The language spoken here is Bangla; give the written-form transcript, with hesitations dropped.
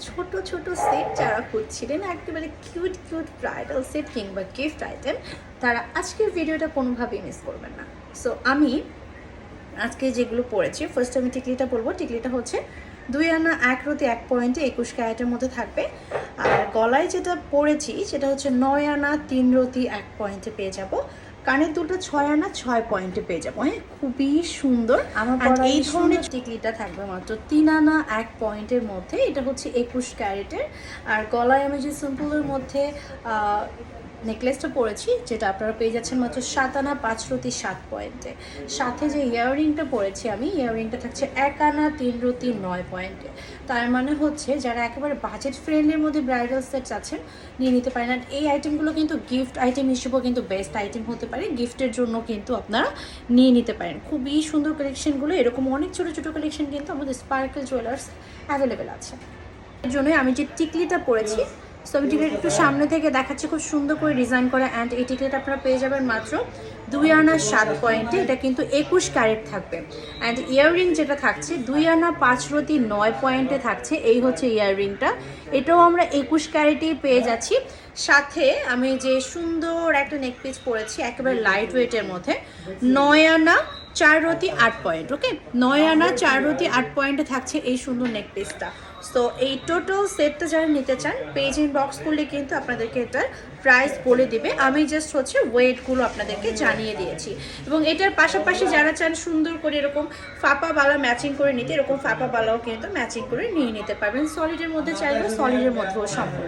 ছোট ছোট সেট যারা খুঁজছিলেন একেবারে কিউট কিউট ব্রাইডাল সেট কিংবা গিফট আইটেম, তারা আজকের ভিডিওটা কোনোভাবেই মিস করবেন না। সো আমি আজকে যেগুলো পরেছি, ফার্স্ট আমি টিকলিটা বলবো। টিকলিটা হচ্ছে 2 আনা 1 রতি 1 পয়েন্টে 21 ক্যারেটের মধ্যে থাকবে। আর গলায় যেটা পরেছি সেটা হচ্ছে 9 আনা 3 রতি 1 পয়েন্টে পেয়ে যাব। কানের দুটো 6 আনা 6 পয়েন্টে পেয়ে যাবো। হ্যাঁ, খুবই সুন্দর। আমার এই ধরনের টিকলিটা থাকবে মাত্র 3 আনা 1 পয়েন্টের মধ্যে। এটা হচ্ছে 21 ক্যারেটের। আর গলায় আমি যে সিম্পলের মধ্যে নেকলেসটা পরেছি, যেটা আপনারা পেয়ে যাচ্ছেন মাত্র 7 আনা 5 রতি 7 পয়েন্টে। সাথে যে ইয়াররিংটা পরেছি আমি, ইয়াররিংটা থাকছে 1 আনা 3 রতি 9 পয়েন্টে। তার মানে হচ্ছে যারা একেবারে বাজেট ফ্রেন্ডলির মধ্যে ব্রাইডাল সেটস আছেন নিয়ে নিতে পারেন। আর এই আইটেমগুলো কিন্তু গিফট আইটেম হিসেবেও কিন্তু বেস্ট আইটেম হতে পারে, গিফটের জন্য কিন্তু আপনারা নিয়ে নিতে পারেন। খুবই সুন্দর কালেকশনগুলো। এরকম অনেক ছোটো ছোটো কালেকশন কিন্তু আমাদের স্পার্কেল জুয়েলার্স অ্যাভেলেবেল আছে। এর জন্যই আমি যে টিকলিটা পরেছি, সো আমি টিকলিটা একটু সামনে থেকে দেখাচ্ছি, খুব সুন্দর করে ডিজাইন করা। অ্যান্ড এই টিকলিটা আপনারা পেয়ে যাবেন মাত্র 2 আনা 7 পয়েন্টে। এটা কিন্তু 21 ক্যারেট থাকবে। অ্যান্ড ইয়াররিং যেটা থাকছে 2 আনা 5 রতি 9 পয়েন্টে থাকছে। এই হচ্ছে ইয়াররিংটা, এটাও আমরা 21 ক্যারেটেই পেয়ে যাচ্ছি। সাথে আমি যে সুন্দর একটা নেক পিস পরেছি একেবারে লাইট ওয়েটের মধ্যে, 9 আনা 4 রতি 8 পয়েন্ট। ওকে, 9 আনা 4 রতি 8 পয়েন্টে থাকছে এই সুন্দর নেক পিসটা। সো এই টোটাল সেটটা যারা নিতে চান পেজ ইনবক্স করলে কিন্তু আপনাদেরকে এটার প্রাইস বলে দিবে। আমি জাস্ট হচ্ছে ওয়েটগুলো আপনাদেরকে জানিয়ে দিয়েছি। এবং এটার পাশাপাশি যারা চান সুন্দর করে এরকম ফাপা বালা ম্যাচিং করে নিতে, এরকম ফাপা বালাও কিন্তু ম্যাচিং করে নিয়ে নিতে পারবেন। সলিডের মধ্যে চাইলে সলিডের মধ্যেও সম্ভব।